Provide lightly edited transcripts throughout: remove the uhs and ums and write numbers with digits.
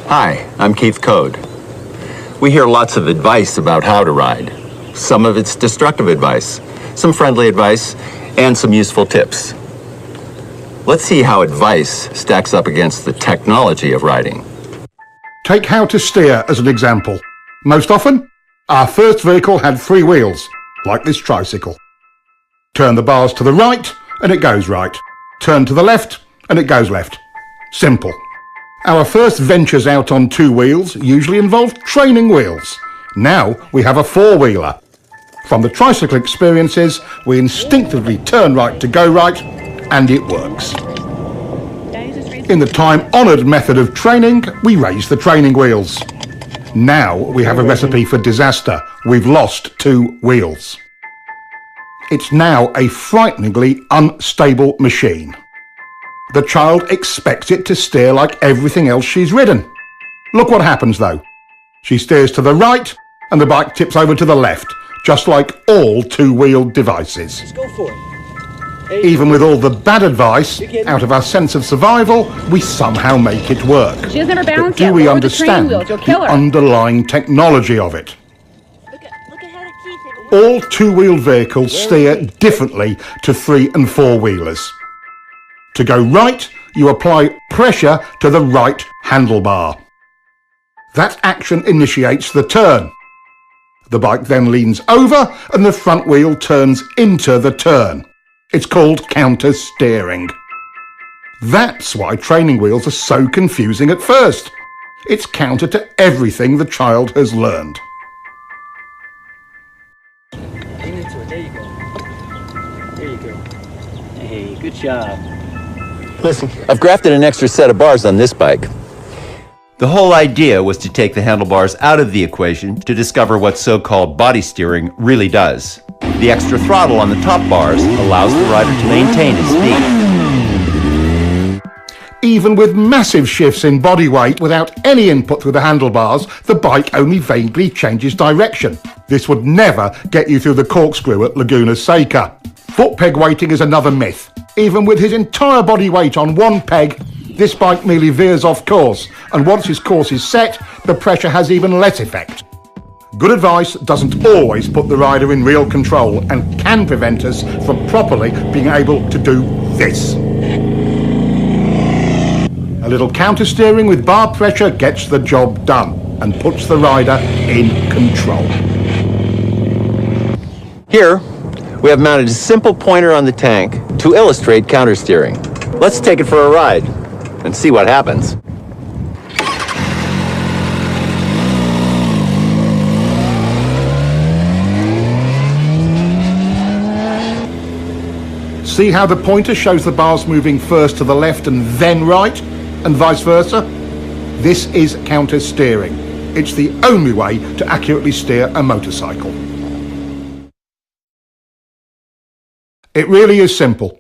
Hi, I'm Keith Code. We hear lots of advice about how to ride. Some of it's destructive advice, some friendly advice, and some useful tips. Let's see how advice stacks up against the technology of riding. Take how to steer as an example. Most often, our first vehicle had 3 wheels, like this tricycle. Turn the bars to the right, and it goes right. Turn to the left, and it goes left. Simple. Our first ventures out on 2 wheels usually involved training wheels. Now we have a 4-wheeler. From the tricycle experiences, we instinctively turn right to go right, and it works. In the time-honoured method of training, we raise the training wheels. Now we have a recipe for disaster. We've lost 2 wheels. It's now a frighteningly unstable machine. The child expects it to steer like everything else she's ridden. Look what happens though. She steers to the right and the bike tips over to the left, just like all 2-wheeled devices. Let's go for it. Even with all the bad advice, out of our sense of survival, we somehow make it work. She has never balanced but do yet. we Lower the training understand wheels, you'll kill the her. underlying technology of it? Look ahead of Keith. All 2-wheeled vehicles steer differently to 3- and 4-wheelers. To go right, you apply pressure to the right handlebar. That action initiates the turn. The bike then leans over and the front wheel turns into the turn. It's called counter-steering. That's why training wheels are so confusing at first. It's counter to everything the child has learned. Lean into it. There you go. There you go. Hey, good job. Listen, I've grafted an extra set of bars on this bike. The whole idea was to take the handlebars out of the equation to discover what so-called body steering really does. The extra throttle on the top bars allows the rider to maintain his speed. Even with massive shifts in body weight without any input through the handlebars, the bike only vaguely changes direction. This would never get you through the corkscrew at Laguna Seca. Foot peg weighting is another myth. Even with his entire body weight on one peg, this bike merely veers off course, and once his course is set, the pressure has even less effect. Good advice doesn't always put the rider in real control and can prevent us from properly being able to do this. A little counter-steering with bar pressure gets the job done and puts the rider in control. Here, we have mounted a simple pointer on the tank to illustrate counter-steering. Let's take it for a ride and see what happens. See how the pointer shows the bars moving first to the left and then right, and vice versa? This is counter-steering. It's the only way to accurately steer a motorcycle. It really is simple.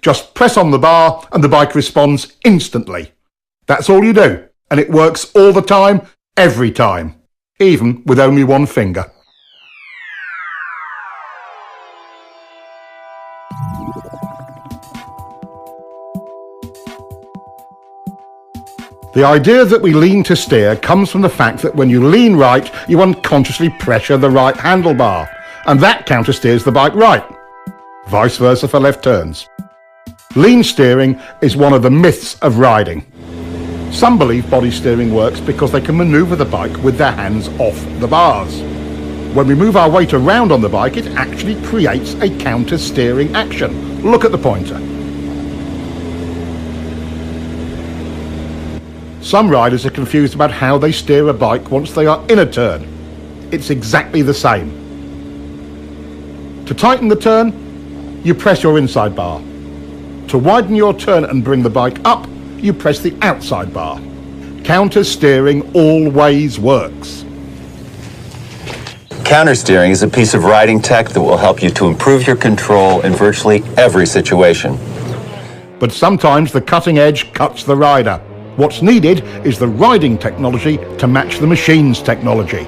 Just press on the bar and the bike responds instantly. That's all you do, and it works all the time, every time, even with only one finger. The idea that we lean to steer comes from the fact that when you lean right, you unconsciously pressure the right handlebar, and that counter-steers the bike right. Vice versa for left turns. Lean steering is one of the myths of riding. Some believe body steering works because they can maneuver the bike with their hands off the bars. When we move our weight around on the bike, it actually creates a counter-steering action. Look at the pointer. Some riders are confused about how they steer a bike once they are in a turn. It's exactly the same. To tighten the turn, you press your inside bar. To widen your turn and bring the bike up, you press the outside bar. Counter-steering always works. Counter-steering is a piece of riding tech that will help you to improve your control in virtually every situation. But sometimes the cutting edge cuts the rider. What's needed is the riding technology to match the machine's technology.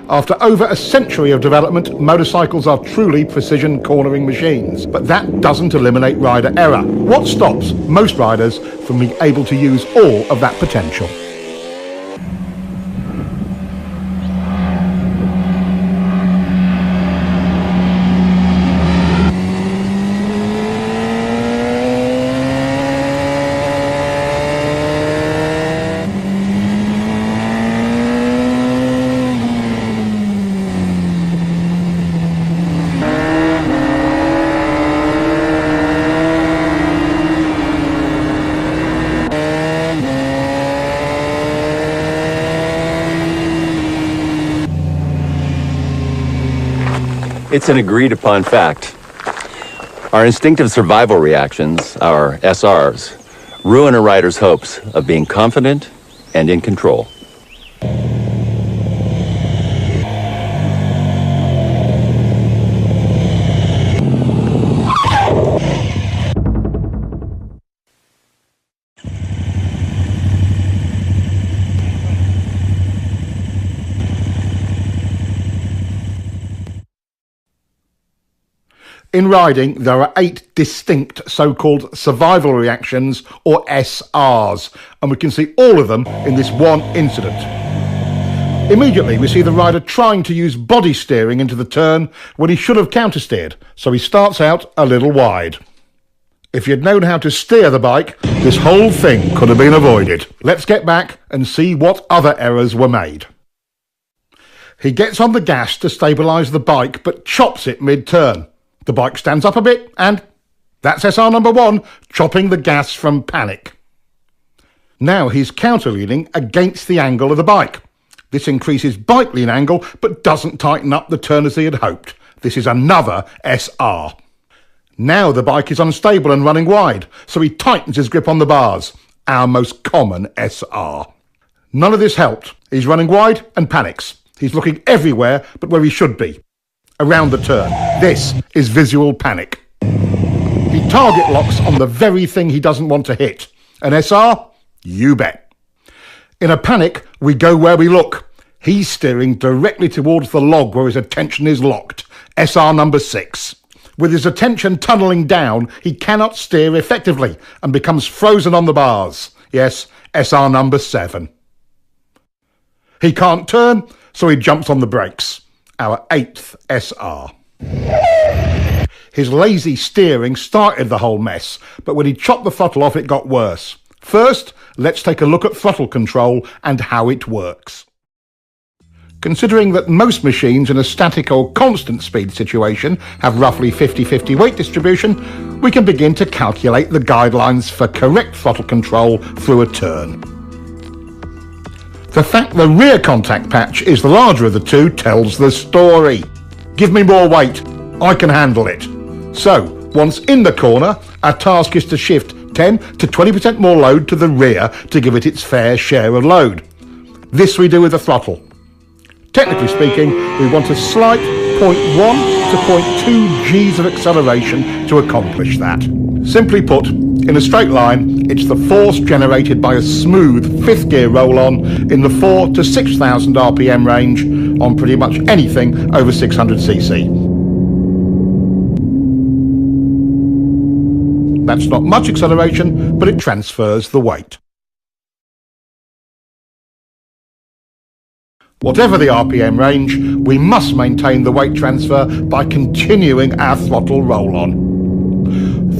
After over a century of development, motorcycles are truly precision cornering machines. But that doesn't eliminate rider error. What stops most riders from being able to use all of that potential? It's an agreed upon fact. Our instinctive survival reactions, our SRs, ruin a rider's hopes of being confident and in control. In riding, there are 8 distinct so-called survival reactions, or SRs, and we can see all of them in this one incident. Immediately, we see the rider trying to use body steering into the turn when he should have countersteered, so he starts out a little wide. If you'd known how to steer the bike, this whole thing could have been avoided. Let's get back and see what other errors were made. He gets on the gas to stabilise the bike, but chops it mid-turn. The bike stands up a bit, and that's SR number 1, chopping the gas from panic. Now he's counterleaning against the angle of the bike. This increases bike lean angle, but doesn't tighten up the turn as he had hoped. This is another SR. Now the bike is unstable and running wide, so he tightens his grip on the bars, our most common SR. None of this helped. He's running wide and panics. He's looking everywhere but where he should be. Around the turn. This is visual panic. He target locks on the very thing he doesn't want to hit. An SR? You bet. In a panic, we go where we look. He's steering directly towards the log where his attention is locked. SR number 6. With his attention tunnelling down, he cannot steer effectively and becomes frozen on the bars. Yes, SR number 7. He can't turn, so he jumps on the brakes. Our 8th SR. His lazy steering started the whole mess, but when he chopped the throttle off, it got worse. First, let's take a look at throttle control and how it works. Considering that most machines in a static or constant speed situation have roughly 50-50 weight distribution, we can begin to calculate the guidelines for correct throttle control through a turn. The fact the rear contact patch is the larger of the two tells the story. Give me more weight, I can handle it. So, once in the corner, our task is to shift 10 to 20% more load to the rear to give it its fair share of load. This we do with the throttle. Technically speaking, we want a slight 0.1 to 0.2 Gs of acceleration to accomplish that. Simply put, in a straight line, it's the force generated by a smooth 5th gear roll-on in the 4,000 to 6,000 RPM range on pretty much anything over 600cc. That's not much acceleration, but it transfers the weight. Whatever the RPM range, we must maintain the weight transfer by continuing our throttle roll-on.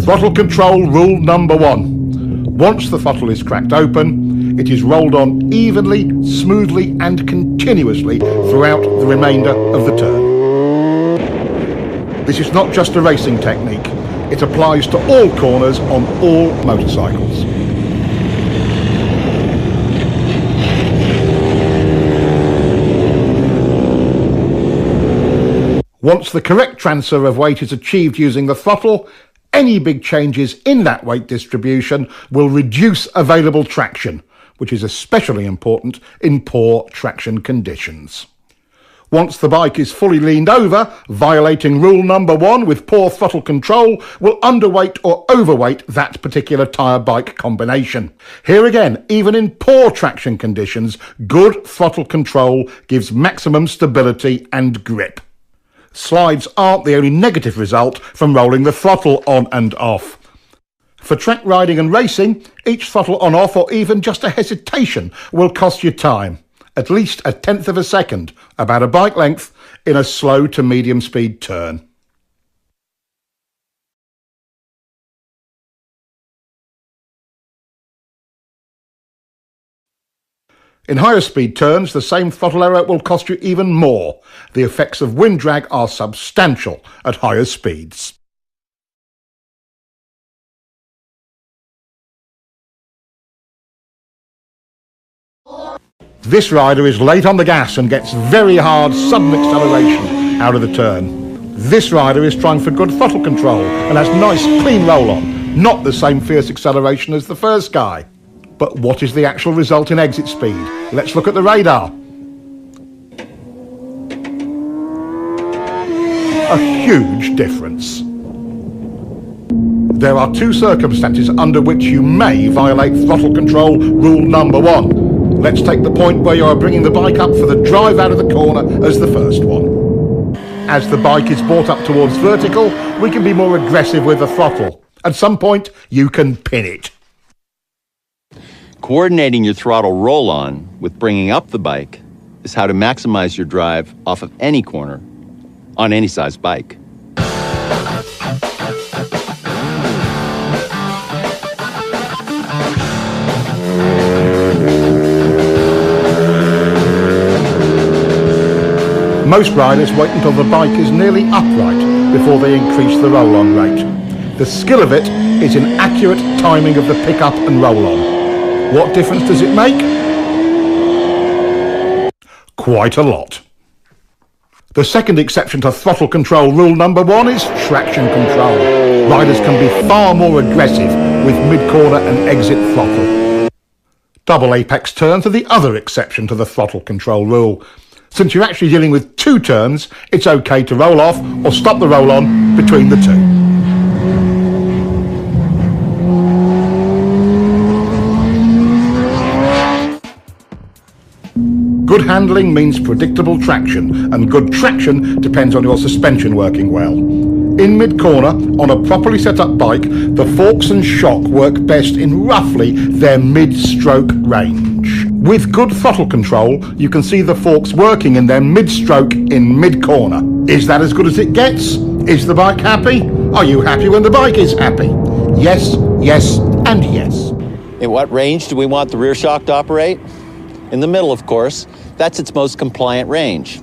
Throttle control rule number 1. Once the throttle is cracked open, it is rolled on evenly, smoothly and continuously throughout the remainder of the turn. This is not just a racing technique, it applies to all corners on all motorcycles. Once the correct transfer of weight is achieved using the throttle, any big changes in that weight distribution will reduce available traction, which is especially important in poor traction conditions. Once the bike is fully leaned over, violating rule number 1 with poor throttle control will underweight or overweight that particular tyre bike combination. Here again, even in poor traction conditions, good throttle control gives maximum stability and grip. Slides aren't the only negative result from rolling the throttle on and off. For track riding and racing, each throttle on-off or even just a hesitation will cost you time, at least 1/10 of a second, about a bike length, in a slow to medium speed turn. In higher speed turns, the same throttle error will cost you even more. The effects of wind drag are substantial at higher speeds. This rider is late on the gas and gets very hard sudden acceleration out of the turn. This rider is trying for good throttle control and has nice clean roll-on, not the same fierce acceleration as the first guy. But what is the actual result in exit speed? Let's look at the radar. A huge difference. There are two circumstances under which you may violate throttle control rule number 1. Let's take the point where you are bringing the bike up for the drive out of the corner as the first one. As the bike is brought up towards vertical, we can be more aggressive with the throttle. At some point, you can pin it. Coordinating your throttle roll-on with bringing up the bike is how to maximize your drive off of any corner on any size bike. Most riders wait until the bike is nearly upright before they increase the roll-on rate. The skill of it is in accurate timing of the pick-up and roll-on. What difference does it make? Quite a lot. The second exception to throttle control rule number 1 is traction control. Riders can be far more aggressive with mid-corner and exit throttle. Double apex turns are the other exception to the throttle control rule. Since you're actually dealing with 2 turns, it's okay to roll off or stop the roll-on between the 2. Good handling means predictable traction, and good traction depends on your suspension working well. In mid-corner, on a properly set up bike, the forks and shock work best in roughly their mid-stroke range. With good throttle control, you can see the forks working in their mid-stroke in mid-corner. Is that as good as it gets? Is the bike happy? Are you happy when the bike is happy? Yes, yes, and yes. In what range do we want the rear shock to operate? In the middle, of course. That's its most compliant range.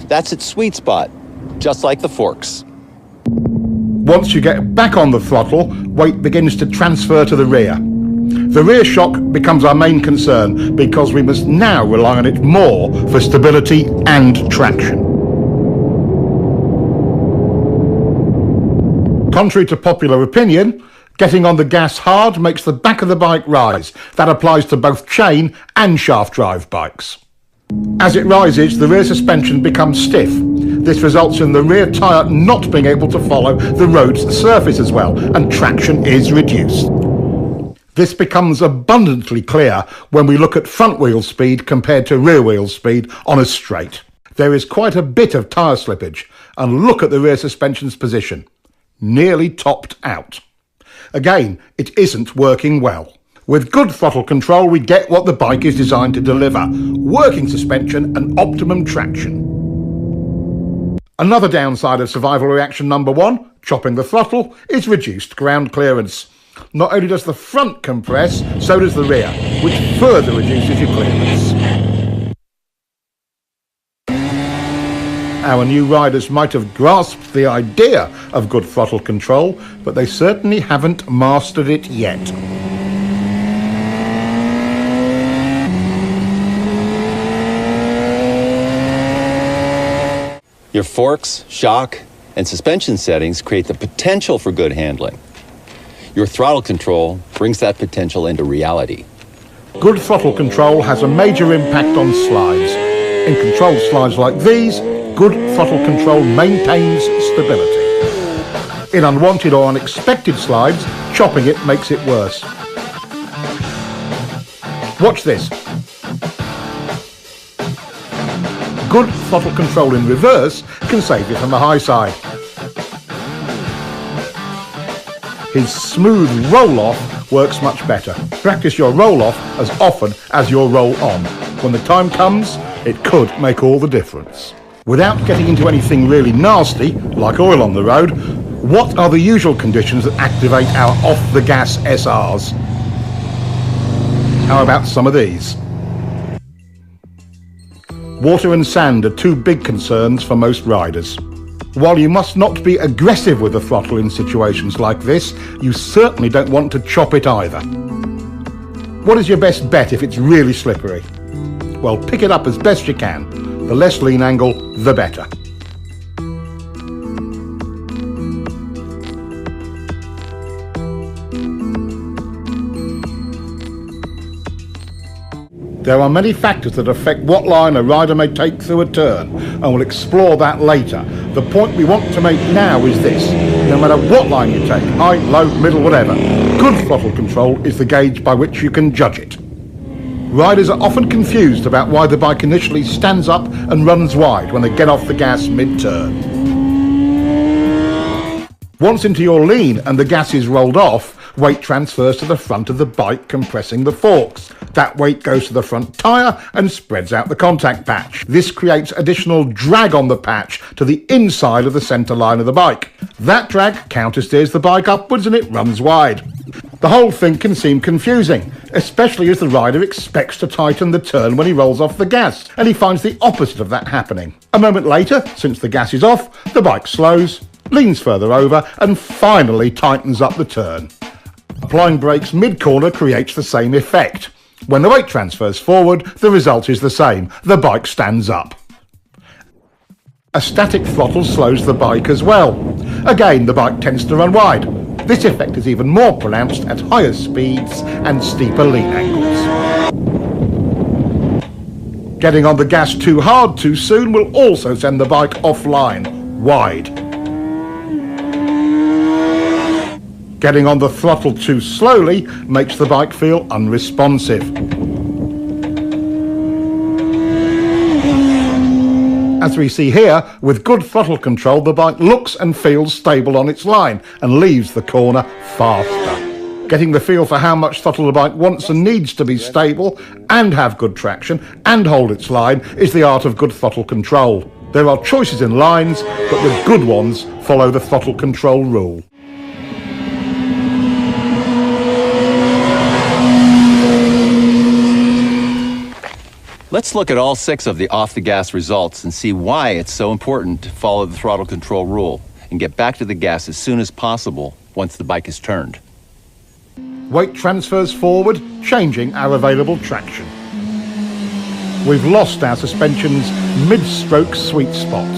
That's its sweet spot, just like the forks. Once you get back on the throttle, weight begins to transfer to the rear. The rear shock becomes our main concern because we must now rely on it more for stability and traction. Contrary to popular opinion, getting on the gas hard makes the back of the bike rise. That applies to both chain and shaft drive bikes. As it rises, the rear suspension becomes stiff. This results in the rear tyre not being able to follow the road's surface as well, and traction is reduced. This becomes abundantly clear when we look at front wheel speed compared to rear wheel speed on a straight. There is quite a bit of tyre slippage, and look at the rear suspension's position. Nearly topped out. Again, it isn't working well. With good throttle control, we get what the bike is designed to deliver: working suspension and optimum traction. Another downside of survival reaction number 1, chopping the throttle, is reduced ground clearance. Not only does the front compress, so does the rear, which further reduces your clearance. Our new riders might have grasped the idea of good throttle control, but they certainly haven't mastered it yet. Your forks, shock, and suspension settings create the potential for good handling. Your throttle control brings that potential into reality. Good throttle control has a major impact on slides. In controlled slides like these, good throttle control maintains stability. In unwanted or unexpected slides, chopping it makes it worse. Watch this. Good throttle control in reverse can save you from the high side. His smooth roll-off works much better. Practice your roll-off as often as your roll-on. When the time comes, it could make all the difference. Without getting into anything really nasty, like oil on the road, what are the usual conditions that activate our off-the-gas SRs? How about some of these? Water and sand are 2 big concerns for most riders. While you must not be aggressive with the throttle in situations like this, you certainly don't want to chop it either. What is your best bet if it's really slippery? Well, pick it up as best you can. The less lean angle, the better. There are many factors that affect what line a rider may take through a turn, and we'll explore that later. The point we want to make now is this: no matter what line you take, high, low, middle, whatever, good throttle control is the gauge by which you can judge it. Riders are often confused about why the bike initially stands up and runs wide when they get off the gas mid-turn. Once into your lean and the gas is rolled off, weight transfers to the front of the bike, compressing the forks. That weight goes to the front tyre and spreads out the contact patch. This creates additional drag on the patch to the inside of the centre line of the bike. That drag countersteers the bike upwards and it runs wide. The whole thing can seem confusing, especially as the rider expects to tighten the turn when he rolls off the gas, and he finds the opposite of that happening. A moment later, since the gas is off, the bike slows, leans further over, and finally tightens up the turn. Applying brakes mid-corner creates the same effect. When the weight transfers forward, the result is the same. The bike stands up. A static throttle slows the bike as well. Again, the bike tends to run wide. This effect is even more pronounced at higher speeds and steeper lean angles. Getting on the gas too hard too soon will also send the bike offline, wide. Getting on the throttle too slowly makes the bike feel unresponsive. As we see here, with good throttle control, the bike looks and feels stable on its line and leaves the corner faster. Getting the feel for how much throttle the bike wants and needs to be stable and have good traction and hold its line is the art of good throttle control. There are choices in lines, but the good ones follow the throttle control rule. Let's look at all 6 of the off-the-gas results and see why it's so important to follow the throttle control rule and get back to the gas as soon as possible once the bike is turned. Weight transfers forward, changing our available traction. We've lost our suspension's mid-stroke sweet spot.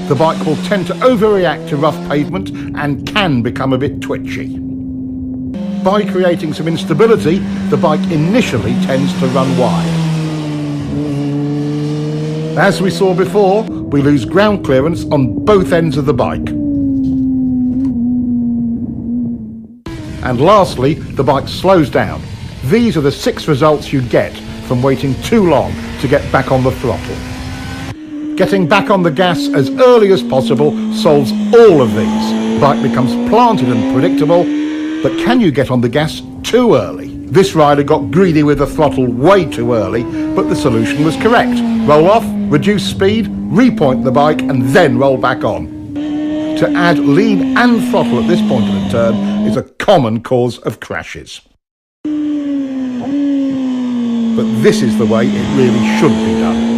The bike will tend to overreact to rough pavement and can become a bit twitchy. By creating some instability, the bike initially tends to run wide. As we saw before, we lose ground clearance on both ends of the bike. And lastly, the bike slows down. These are the 6 results you get from waiting too long to get back on the throttle. Getting back on the gas as early as possible solves all of these. The bike becomes planted and predictable, but can you get on the gas too early? This rider got greedy with the throttle way too early, but the solution was correct. Roll off, reduce speed, repoint the bike, and then roll back on. To add lean and throttle at this point of the turn is a common cause of crashes. But this is the way it really should be done.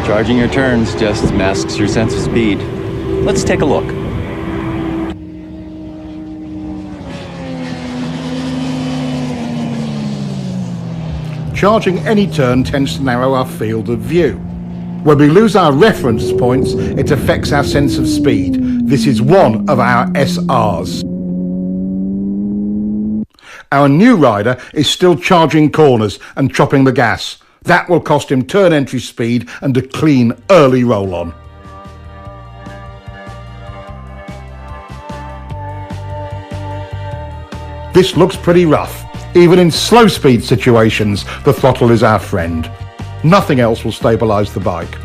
Charging your turns just masks your sense of speed. Let's take a look. Charging any turn tends to narrow our field of view. When we lose our reference points, it affects our sense of speed. This is one of our SRs. Our new rider is still charging corners and chopping the gas. That will cost him turn entry speed and a clean early roll-on. This looks pretty rough. Even in slow speed situations, the throttle is our friend. Nothing else will stabilise the bike.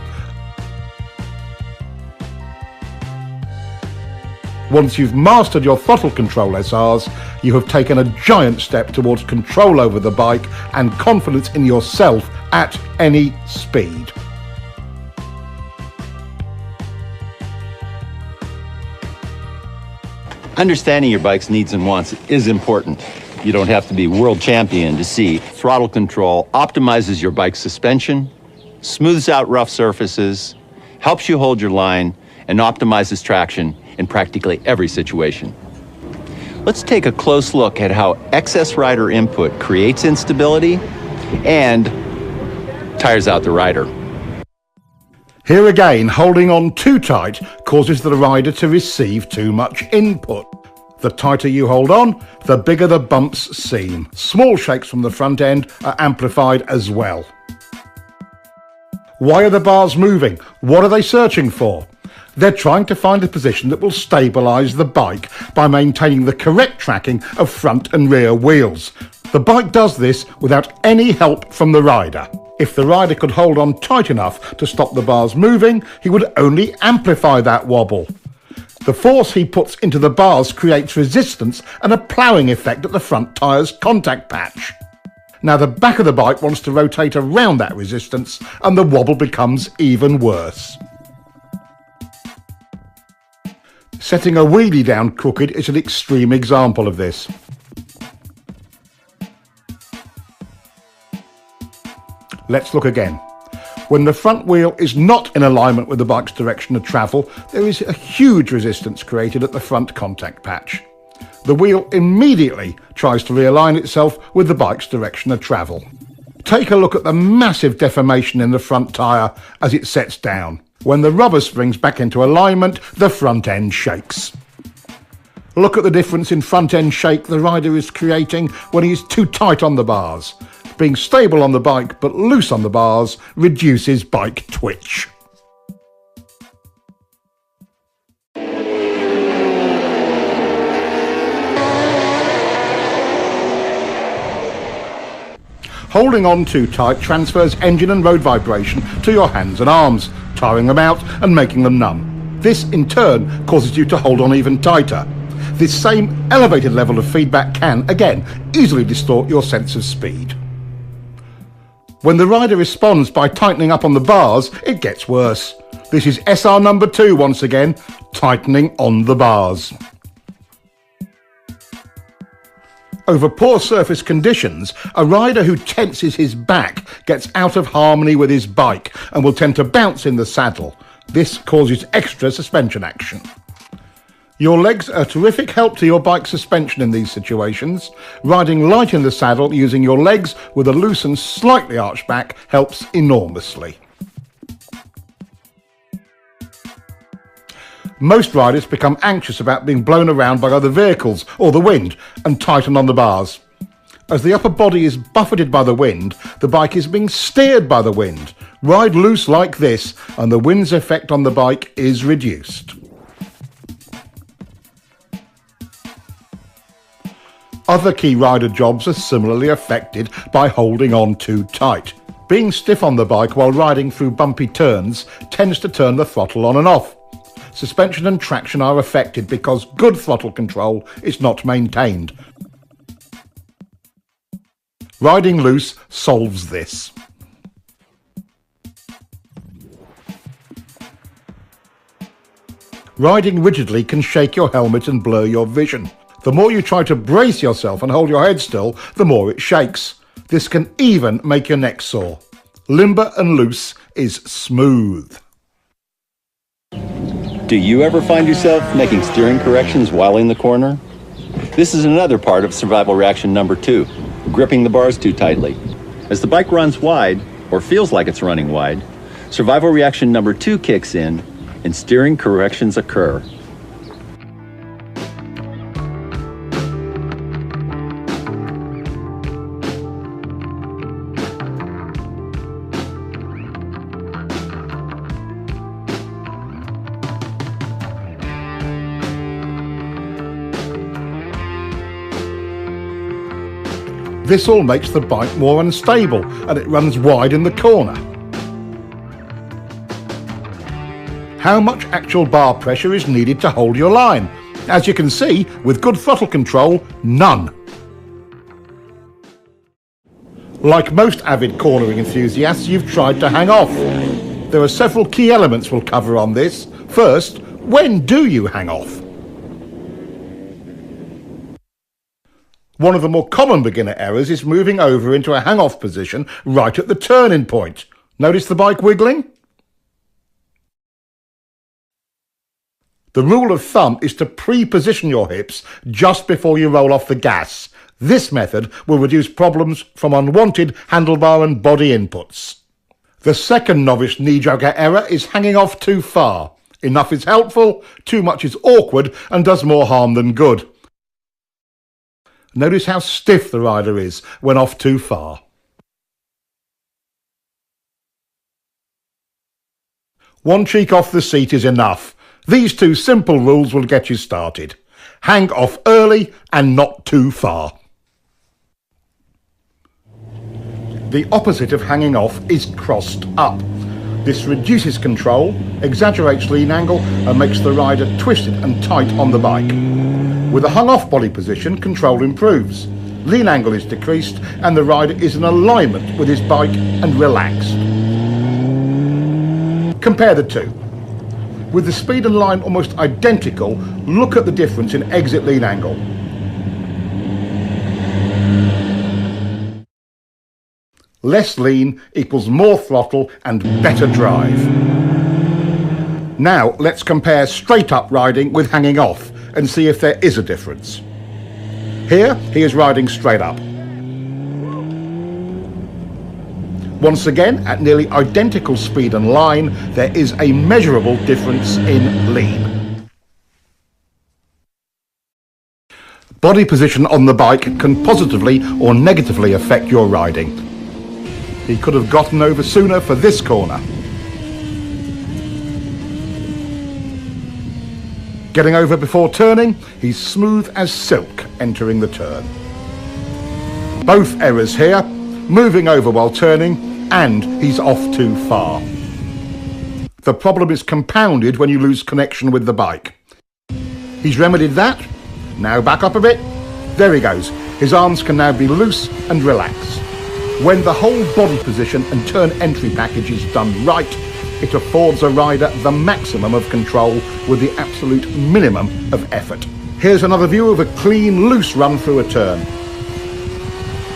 Once you've mastered your throttle control SRs, you have taken a giant step towards control over the bike and confidence in yourself at any speed. Understanding your bike's needs and wants is important. You don't have to be world champion to see throttle control optimizes your bike's suspension, smooths out rough surfaces, helps you hold your line, and optimizes traction in practically every situation. Let's take a close look at how excess rider input creates instability and tires out the rider. Here again, holding on too tight causes the rider to receive too much input. The tighter you hold on, the bigger the bumps seem. Small shakes from the front end are amplified as well. Why are the bars moving? What are they searching for? They're trying to find a position that will stabilise the bike by maintaining the correct tracking of front and rear wheels. The bike does this without any help from the rider. If the rider could hold on tight enough to stop the bars moving, he would only amplify that wobble. The force he puts into the bars creates resistance and a ploughing effect at the front tyre's contact patch. Now the back of the bike wants to rotate around that resistance and the wobble becomes even worse. Setting a wheelie down crooked is an extreme example of this. Let's look again. When the front wheel is not in alignment with the bike's direction of travel, there is a huge resistance created at the front contact patch. The wheel immediately tries to realign itself with the bike's direction of travel. Take a look at the massive deformation in the front tyre as it sets down. When the rubber springs back into alignment, the front end shakes. Look at the difference in front end shake the rider is creating when he is too tight on the bars. Being stable on the bike but loose on the bars reduces bike twitch. Holding on too tight transfers engine and road vibration to your hands and arms, tiring them out and making them numb. This in turn causes you to hold on even tighter. This same elevated level of feedback can, again, easily distort your sense of speed. When the rider responds by tightening up on the bars, it gets worse. This is SR number 2 once again, tightening on the bars. Over poor surface conditions, a rider who tenses his back gets out of harmony with his bike and will tend to bounce in the saddle. This causes extra suspension action. Your legs are a terrific help to your bike suspension in these situations. Riding light in the saddle using your legs with a loose and slightly arched back helps enormously. Most riders become anxious about being blown around by other vehicles or the wind and tighten on the bars. As the upper body is buffeted by the wind, the bike is being steered by the wind. Ride loose like this and the wind's effect on the bike is reduced. Other key rider jobs are similarly affected by holding on too tight. Being stiff on the bike while riding through bumpy turns tends to turn the throttle on and off. Suspension and traction are affected because good throttle control is not maintained. Riding loose solves this. Riding rigidly can shake your helmet and blur your vision. The more you try to brace yourself and hold your head still, the more it shakes. This can even make your neck sore. Limber and loose is smooth. Do you ever find yourself making steering corrections while in the corner? This is another part of survival reaction number 2, gripping the bars too tightly. As the bike runs wide, or feels like it's running wide, survival reaction number 2 kicks in and steering corrections occur. This all makes the bike more unstable and it runs wide in the corner. How much actual bar pressure is needed to hold your line? As you can see, with good throttle control, none. Like most avid cornering enthusiasts, you've tried to hang off. There are several key elements we'll cover on this. First, when do you hang off? One of the more common beginner errors is moving over into a hang-off position right at the turning point. Notice the bike wiggling? The rule of thumb is to pre-position your hips just before you roll off the gas. This method will reduce problems from unwanted handlebar and body inputs. The second novice knee-jogger error is hanging off too far. Enough is helpful, too much is awkward and does more harm than good. Notice how stiff the rider is when off too far. One cheek off the seat is enough. These two simple rules will get you started. Hang off early and not too far. The opposite of hanging off is crossed up. This reduces control, exaggerates lean angle and makes the rider twisted and tight on the bike. With a hung-off body position, control improves. Lean angle is decreased and the rider is in alignment with his bike and relaxed. Compare the two. With the speed and line almost identical, look at the difference in exit lean angle. Less lean equals more throttle and better drive. Now let's compare straight up riding with hanging off and see if there is a difference. Here he is riding straight up. Once again, at nearly identical speed and line, there is a measurable difference in lean. Body position on the bike can positively or negatively affect your riding. He could have gotten over sooner for this corner. Getting over before turning, he's smooth as silk entering the turn. Both errors here, moving over while turning, and he's off too far. The problem is compounded when you lose connection with the bike. He's remedied that. Now back up a bit. There he goes. His arms can now be loose and relaxed. When the whole body position and turn entry package is done right, it affords a rider the maximum of control with the absolute minimum of effort. Here's another view of a clean, loose run through a turn.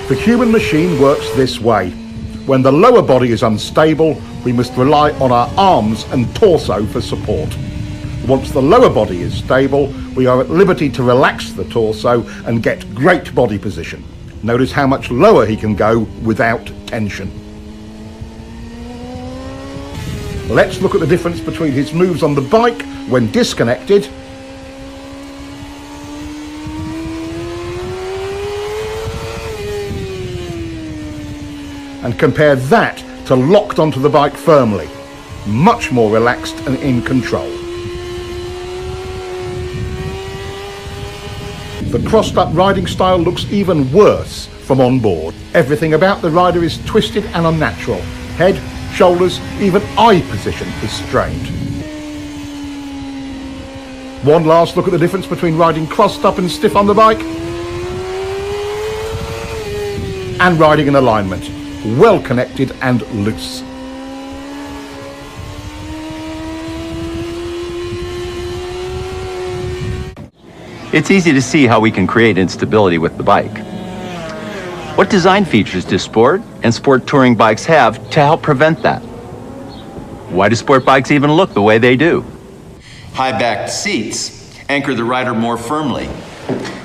The human machine works this way. When the lower body is unstable, we must rely on our arms and torso for support. Once the lower body is stable, we are at liberty to relax the torso and get great body position. Notice how much lower he can go without tension. Let's look at the difference between his moves on the bike when disconnected and compare that to locked onto the bike firmly. Much more relaxed and in control. The crossed up riding style looks even worse from on board. Everything about the rider is twisted and unnatural. Head, shoulders, even eye position is strained. One last look at the difference between riding crossed up and stiff on the bike and riding in alignment, well connected and loose. It's easy to see how we can create instability with the bike. What design features do sport and sport touring bikes have to help prevent that? Why do sport bikes even look the way they do? High-backed seats anchor the rider more firmly,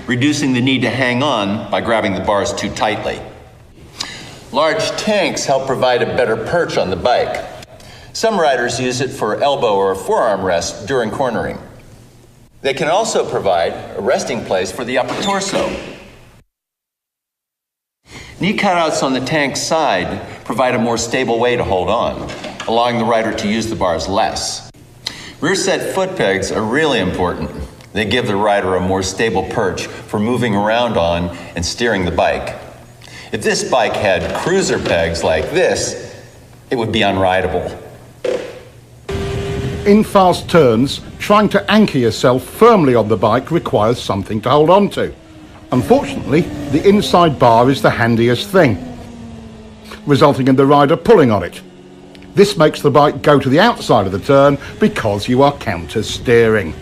reducing the need to hang on by grabbing the bars too tightly. Large tanks help provide a better perch on the bike. Some riders use it for elbow or forearm rest during cornering. They can also provide a resting place for the upper torso. Knee cutouts on the tank's side provide a more stable way to hold on, allowing the rider to use the bars less. Rear set foot pegs are really important. They give the rider a more stable perch for moving around on and steering the bike. If this bike had cruiser pegs like this, it would be unrideable. In fast turns, trying to anchor yourself firmly on the bike requires something to hold on to. Unfortunately, the inside bar is the handiest thing, resulting in the rider pulling on it. This makes the bike go to the outside of the turn because you are counter steering.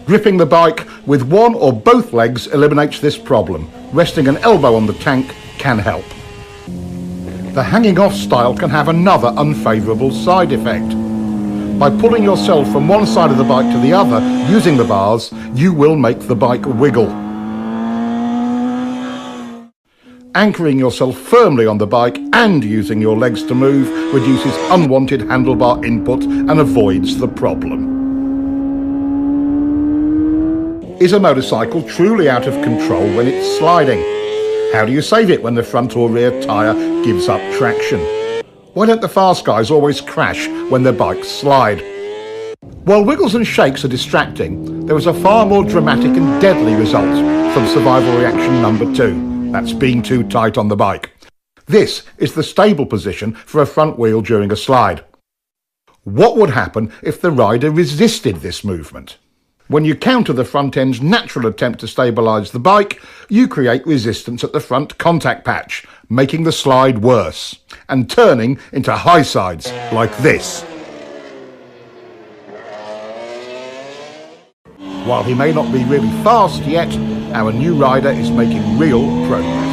Gripping the bike with one or both legs eliminates this problem. Resting an elbow on the tank can help. The hanging off style can have another unfavourable side effect. By pulling yourself from one side of the bike to the other using the bars, you will make the bike wiggle. Anchoring yourself firmly on the bike and using your legs to move reduces unwanted handlebar input and avoids the problem. Is a motorcycle truly out of control when it's sliding? How do you save it when the front or rear tyre gives up traction? Why don't the fast guys always crash when their bikes slide? While wiggles and shakes are distracting, there is a far more dramatic and deadly result from survival reaction number 2. That's being too tight on the bike. This is the stable position for a front wheel during a slide. What would happen if the rider resisted this movement? When you counter the front end's natural attempt to stabilise the bike, you create resistance at the front contact patch, making the slide worse, and turning into high sides like this. While he may not be really fast yet, our new rider is making real progress.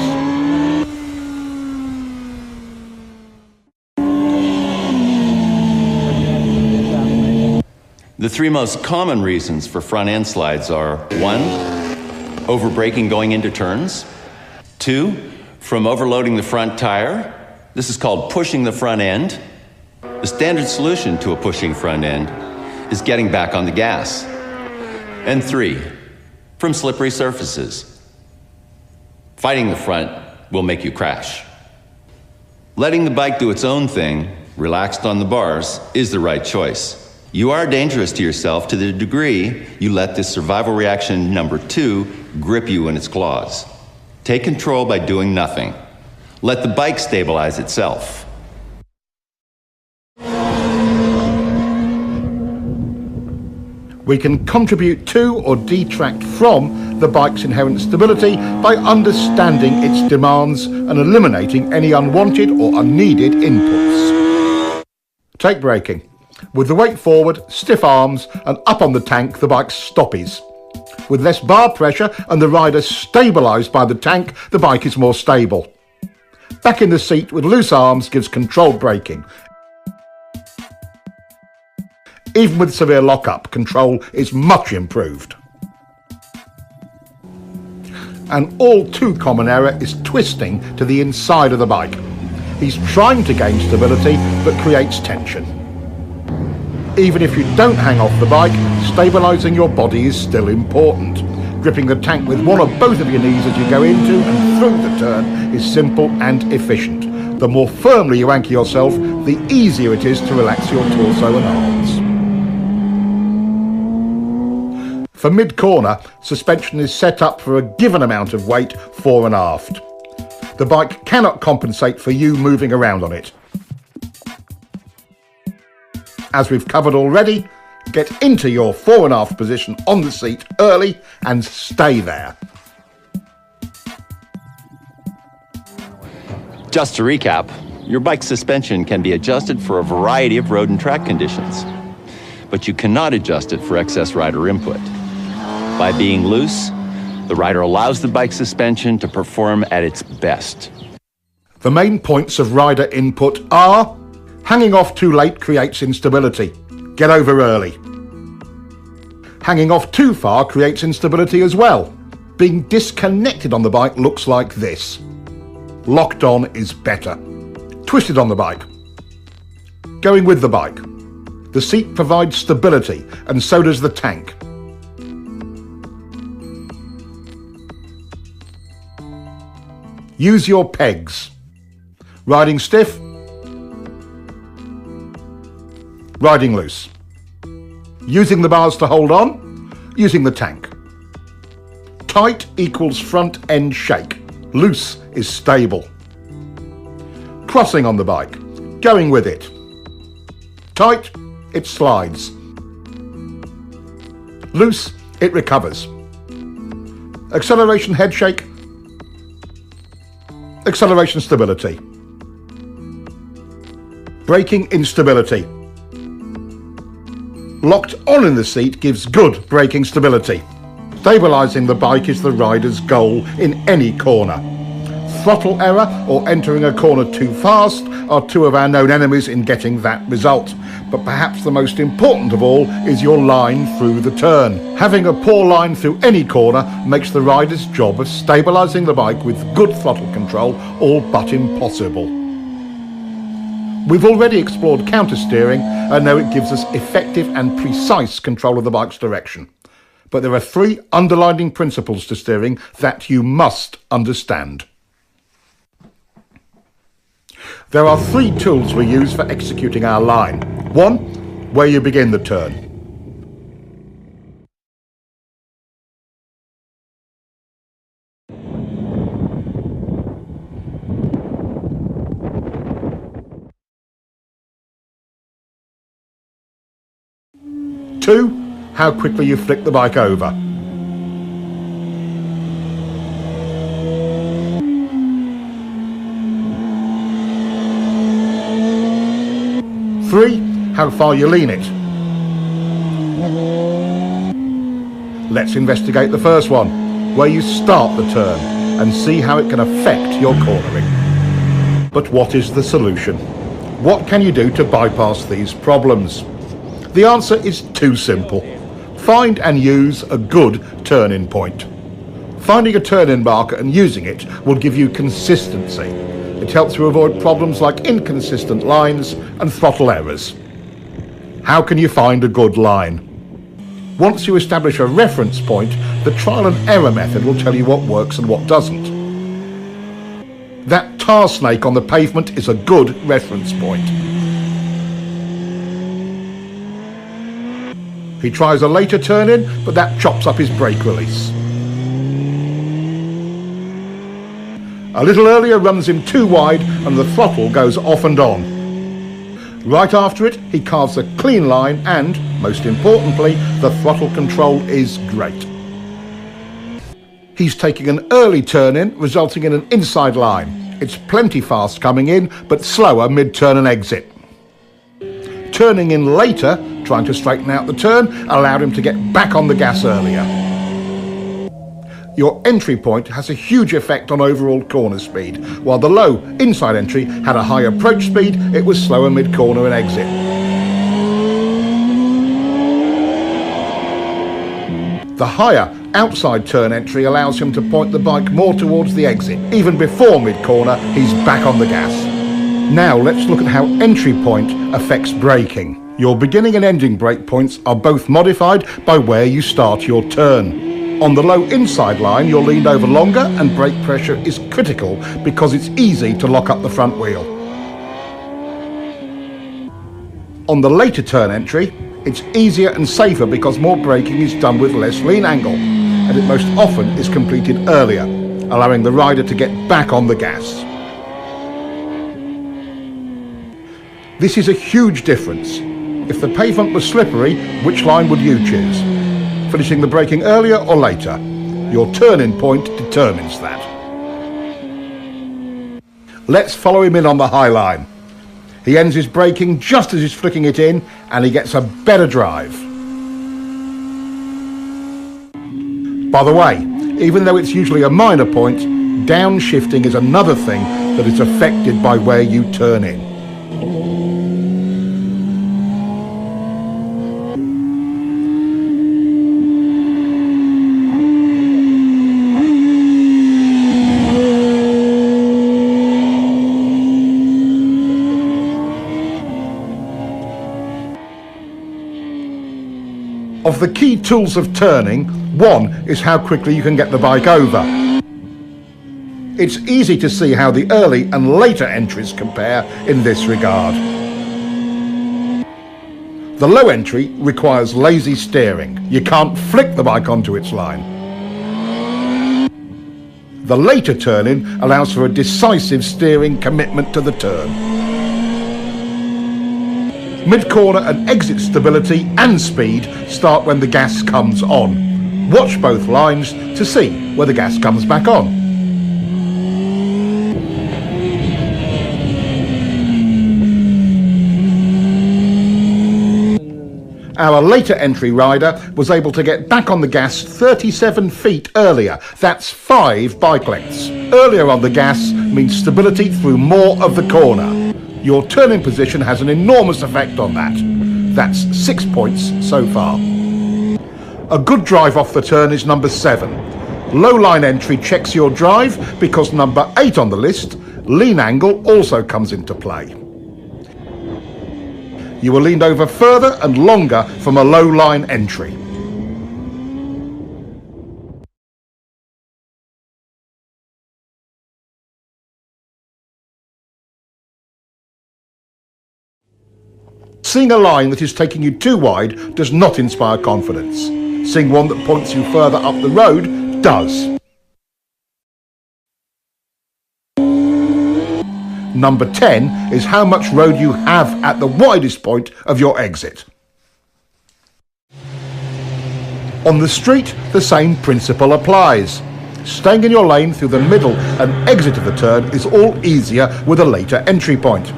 The three most common reasons for front end slides are 1, overbraking going into turns. 2, from overloading the front tire. This is called pushing the front end. The standard solution to a pushing front end is getting back on the gas. And 3, from slippery surfaces. Fighting the front will make you crash. Letting the bike do its own thing, relaxed on the bars, is the right choice. You are dangerous to yourself to the degree you let this survival reaction number 2 grip you in its claws. Take control by doing nothing. Let the bike stabilize itself. We can contribute to or detract from the bike's inherent stability by understanding its demands and eliminating any unwanted or unneeded inputs. Take braking. With the weight forward, stiff arms and up on the tank, the bike stoppies. With less bar pressure and the rider stabilised by the tank, the bike is more stable. Back in the seat with loose arms gives controlled braking. Even with severe lock-up, control is much improved. An all too common error is twisting to the inside of the bike. He's trying to gain stability but creates tension. Even if you don't hang off the bike, stabilising your body is still important. Gripping the tank with one or both of your knees as you go into and through the turn is simple and efficient. The more firmly you anchor yourself, the easier it is to relax your torso and arms. For mid-corner, suspension is set up for a given amount of weight fore and aft. The bike cannot compensate for you moving around on it. As we've covered already, get into your fore and aft position on the seat early and stay there. Just to recap, your bike's suspension can be adjusted for a variety of road and track conditions, but you cannot adjust it for excess rider input. By being loose, the rider allows the bike's suspension to perform at its best. The main points of rider input are: hanging off too late creates instability. Get over early. Hanging off too far creates instability as well. Being disconnected on the bike looks like this. Locked on is better. Twisted on the bike. Going with the bike. The seat provides stability and so does the tank. Use your pegs. Riding stiff. Riding loose. Using the bars to hold on, using the tank. Tight equals front end shake. Loose is stable. Crossing on the bike, going with it. Tight, it slides. Loose, it recovers. Acceleration head shake. Acceleration stability. Braking instability. Locked on in the seat gives good braking stability. Stabilising the bike is the rider's goal in any corner. Throttle error or entering a corner too fast are two of our known enemies in getting that result. But perhaps the most important of all is your line through the turn. Having a poor line through any corner makes the rider's job of stabilising the bike with good throttle control all but impossible. We've already explored counter-steering and know it gives us effective and precise control of the bike's direction. But there are three underlying principles to steering that you must understand. There are three tools we use for executing our line. One, where you begin the turn. Two, how quickly you flick the bike over. Three, how far you lean it. Let's investigate the first one, where you start the turn and see how it can affect your cornering. But what is the solution? What can you do to bypass these problems? The answer is too simple. Find and use a good turn-in point. Finding a turn-in marker and using it will give you consistency. It helps you avoid problems like inconsistent lines and throttle errors. How can you find a good line? Once you establish a reference point, the trial and error method will tell you what works and what doesn't. That tar snake on the pavement is a good reference point. He tries a later turn-in, but that chops up his brake release. A little earlier runs him too wide and the throttle goes off and on. Right after it, he carves a clean line and, most importantly, the throttle control is great. He's taking an early turn-in, resulting in an inside line. It's plenty fast coming in, but slower mid-turn and exit. Turning in later, trying to straighten out the turn, allowed him to get back on the gas earlier. Your entry point has a huge effect on overall corner speed. While the low inside entry had a high approach speed, it was slower mid-corner and exit. The higher outside turn entry allows him to point the bike more towards the exit. Even before mid-corner, he's back on the gas. Now let's look at how entry point affects braking. Your beginning and ending brake points are both modified by where you start your turn. On the low inside line, you're leaned over longer and brake pressure is critical because it's easy to lock up the front wheel. On the later turn entry, it's easier and safer because more braking is done with less lean angle, and it most often is completed earlier, allowing the rider to get back on the gas. This is a huge difference. If the pavement was slippery, which line would you choose? Finishing the braking earlier or later? Your turn-in point determines that. Let's follow him in on the high line. He ends his braking just as he's flicking it in, and he gets a better drive. By the way, even though it's usually a minor point, downshifting is another thing that is affected by where you turn in. Of the key tools of turning, one is how quickly you can get the bike over. It's easy to see how the early and later entries compare in this regard. The low entry requires lazy steering. You can't flick the bike onto its line. The later turn-in allows for a decisive steering commitment to the turn. Mid-corner and exit stability and speed start when the gas comes on. Watch both lines to see where the gas comes back on. Our later entry rider was able to get back on the gas 37 feet earlier. That's 5 bike lengths. Earlier on the gas means stability through more of the corner. Your turning position has an enormous effect on that. That's 6 points so far. A good drive off the turn is number 7. Low line entry checks your drive because number 8 on the list, lean angle, also comes into play. You were leaned over further and longer from a low line entry. Seeing a line that is taking you too wide does not inspire confidence. Seeing one that points you further up the road does. Number 10 is how much road you have at the widest point of your exit. On the street, the same principle applies. Staying in your lane through the middle and exit of the turn is all easier with a later entry point.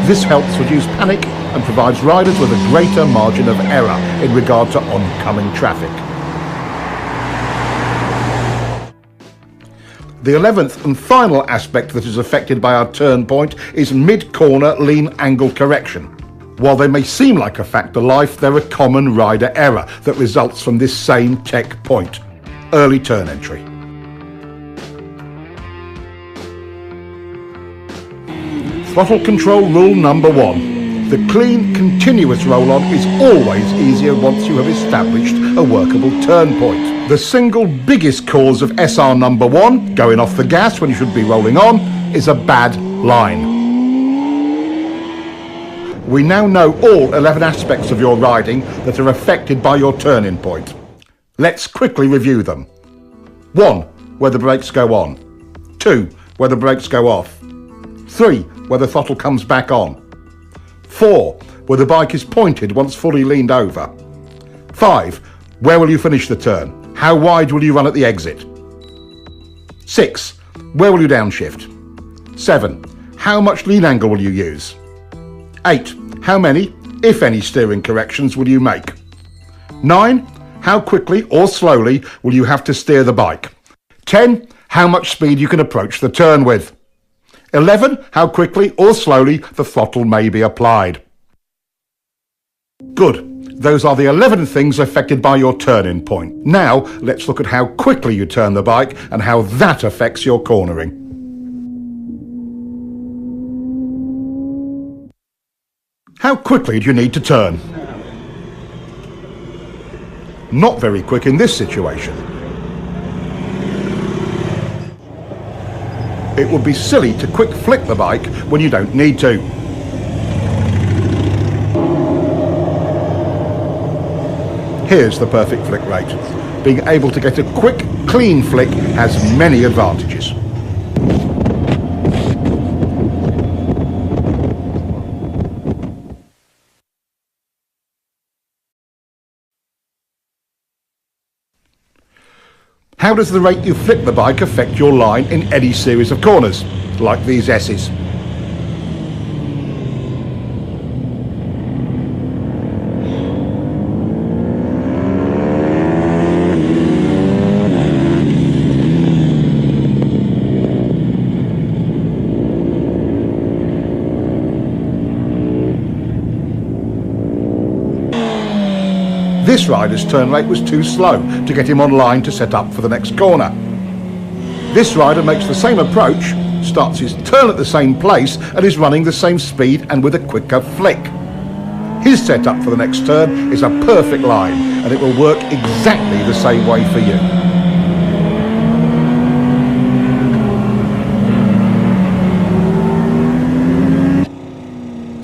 This helps reduce panic and provides riders with a greater margin of error in regard to oncoming traffic. The 11th and final aspect that is affected by our turn point is mid-corner lean angle correction. While they may seem like a fact of life, they're a common rider error that results from this same tech point, early turn entry. Throttle control rule number 1. The clean, continuous roll-on is always easier once you have established a workable turn point. The single biggest cause of SR number 1, going off the gas when you should be rolling on, is a bad line. We now know all 11 aspects of your riding that are affected by your turning point. Let's quickly review them. 1. Where the brakes go on. 2. Where the brakes go off. 3. Where the throttle comes back on. 4. Where the bike is pointed once fully leaned over. 5. Where will you finish the turn? How wide will you run at the exit? 6. Where will you downshift? 7. How much lean angle will you use? 8. How many, if any, steering corrections will you make? 9. How quickly or slowly will you have to steer the bike? 10. How much speed you can approach the turn with. 11. How quickly or slowly the throttle may be applied. Good. Those are the 11 things affected by your turning point. Now, let's look at how quickly you turn the bike and how that affects your cornering. How quickly do you need to turn? Not very quick in this situation. It would be silly to quick flick the bike when you don't need to. Here's the perfect flick rate. Being able to get a quick, clean flick has many advantages. How does the rate you flick the bike affect your line in any series of corners, like these S's? This rider's turn rate was too slow to get him on line to set up for the next corner. This rider makes the same approach, starts his turn at the same place and is running the same speed and with a quicker flick. His setup for the next turn is a perfect line and it will work exactly the same way for you.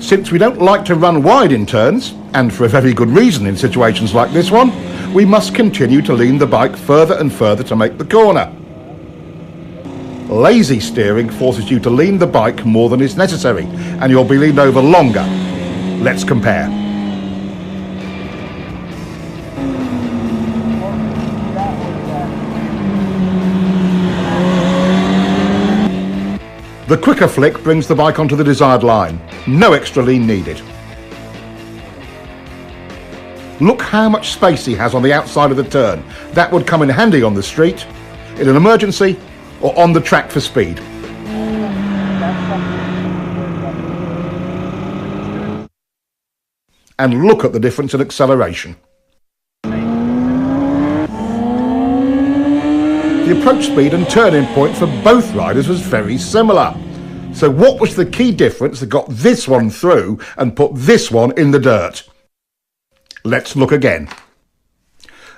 Since we don't like to run wide in turns, and for a very good reason in situations like this one, we must continue to lean the bike further and further to make the corner. Lazy steering forces you to lean the bike more than is necessary, and you'll be leaned over longer. Let's compare. The quicker flick brings the bike onto the desired line. No extra lean needed. Look how much space he has on the outside of the turn. That would come in handy on the street, in an emergency, or on the track for speed. And look at the difference in acceleration. The approach speed and turning point for both riders was very similar. So what was the key difference that got this one through and put this one in the dirt? Let's look again.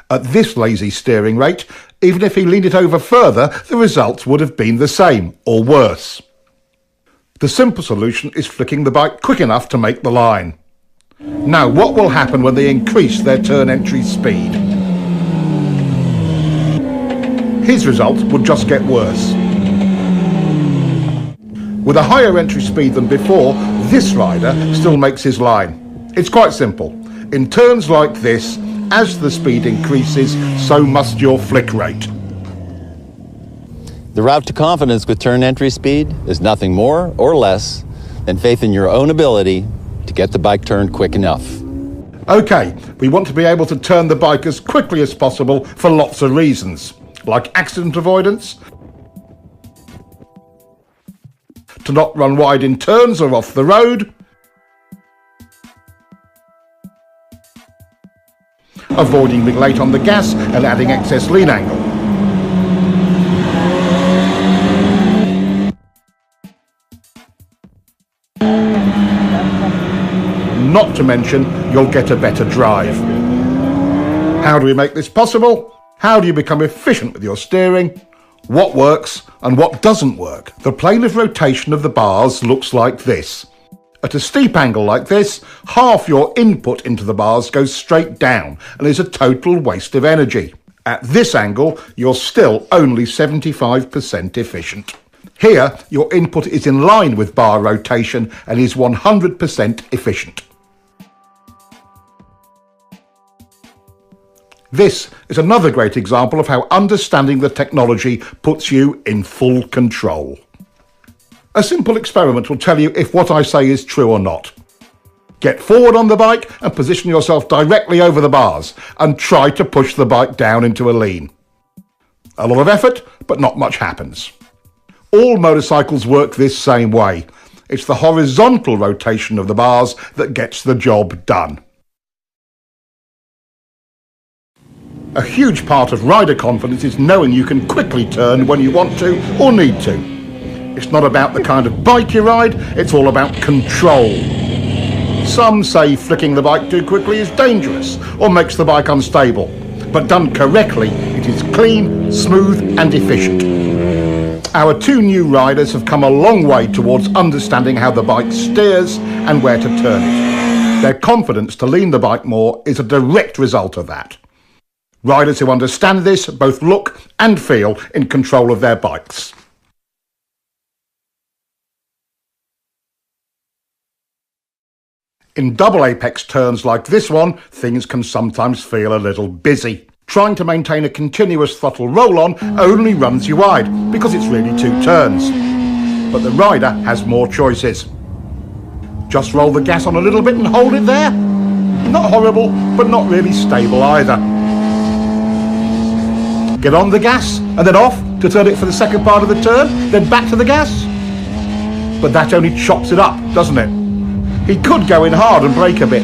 At this lazy steering rate, even if he leaned it over further, the results would have been the same, or worse. The simple solution is flicking the bike quick enough to make the line. Now, what will happen when they increase their turn entry speed? His result would just get worse. With a higher entry speed than before, this rider still makes his line. It's quite simple. In turns like this, as the speed increases, so must your flick rate. The route to confidence with turn entry speed is nothing more or less than faith in your own ability to get the bike turned quick enough. Okay, we want to be able to turn the bike as quickly as possible for lots of reasons, like accident avoidance, to not run wide in turns or off the road, avoiding being late on the gas and adding excess lean angle. Not to mention, you'll get a better drive. How do we make this possible? How do you become efficient with your steering? What works and what doesn't work? The plane of rotation of the bars looks like this. At a steep angle like this, half your input into the bars goes straight down and is a total waste of energy. At this angle, you're still only 75% efficient. Here, your input is in line with bar rotation and is 100% efficient. This is another great example of how understanding the technology puts you in full control. A simple experiment will tell you if what I say is true or not. Get forward on the bike and position yourself directly over the bars and try to push the bike down into a lean. A lot of effort, but not much happens. All motorcycles work this same way. It's the horizontal rotation of the bars that gets the job done. A huge part of rider confidence is knowing you can quickly turn when you want to or need to. It's not about the kind of bike you ride, it's all about control. Some say flicking the bike too quickly is dangerous or makes the bike unstable, but done correctly, it is clean, smooth and efficient. Our two new riders have come a long way towards understanding how the bike steers and where to turn it. Their confidence to lean the bike more is a direct result of that. Riders who understand this both look and feel in control of their bikes. In double apex turns like this one, things can sometimes feel a little busy. Trying to maintain a continuous throttle roll-on only runs you wide because it's really two turns. But the rider has more choices. Just roll the gas on a little bit and hold it there. Not horrible, but not really stable either. Get on the gas and then off to turn it for the second part of the turn, then back to the gas. But that only chops it up, doesn't it? He could go in hard and brake a bit,